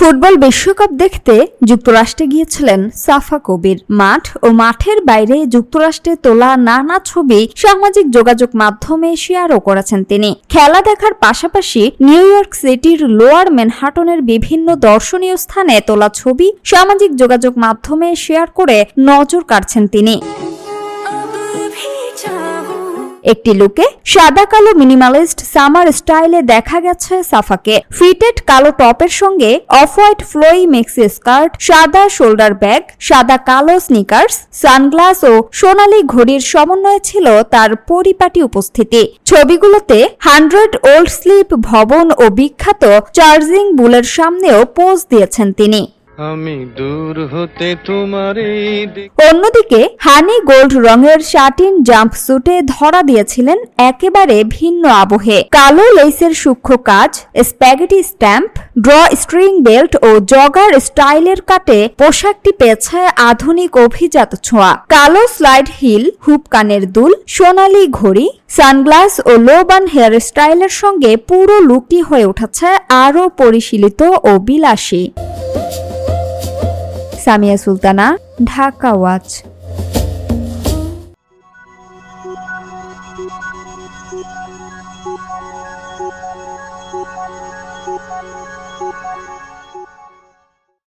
Football বিশ্বকাপ দেখতে যুক্তরাষ্ট্রে গিয়েছিলেন সাফা কবির। মাঠ ও মাঠের বাইরে যুক্তরাষ্ট্রে তোলা নানা ছবি সামাজিক যোগাযোগ মাধ্যমে শেয়ারও করেছেন তিনি। খেলা দেখার পাশাপাশি নিউ ইয়র্ক সিটির লোয়ার ম্যানহাটনের বিভিন্ন দর্শনীয় স্থানে তোলা ছবি সামাজিক যোগাযোগ মাধ্যমে শেয়ার করে নজর কাড়ছেন তিনি। একটি লুকে সাদা কালো মিনিমালিস্ট সামার স্টাইলে দেখা গেছে সাফাকে। ফিটেড কালো টপের সঙ্গে অফ হোয়াইট ফ্লোই মেক্সি স্কার্ট, সাদা শোল্ডার ব্যাগ, সাদা কালো স্নিকার্স, সানগ্লাস ও সোনালী ঘড়ির সমন্বয়ে ছিল তার পরিপাটি উপস্থিতি। ছবিগুলোতে 100 ওল্ড স্লিপ ভবন ও বিখ্যাত চার্জিং বুলের সামনেও পোজ দিয়েছেন তিনি। আমি দূর হতে তোমারে। অন্যদিকে হানি গোল্ড রঙের শাটিন জাম্প স্যুটে ধরা দিয়েছিলেন একেবারে ভিন্ন আবহে। কালো লেসের সূক্ষ্ম কাজ, spaghetti strap, drawstring belt ও জগার স্টাইলের কাটে পোশাকটি পেয়েছে আধুনিক অভিজাত ছোঁয়া। কালো স্লাইড হিল, হুপ কানের দুল, সোনালী ঘড়ি, সানগ্লাস ও লোবান হেয়ার স্টাইলের সঙ্গে পুরো লুকটি হয়ে উঠেছে আরও পরিশীলিত ও বিলাসী। সামিয়া সুলতানা, ঢাকা ওয়াচ।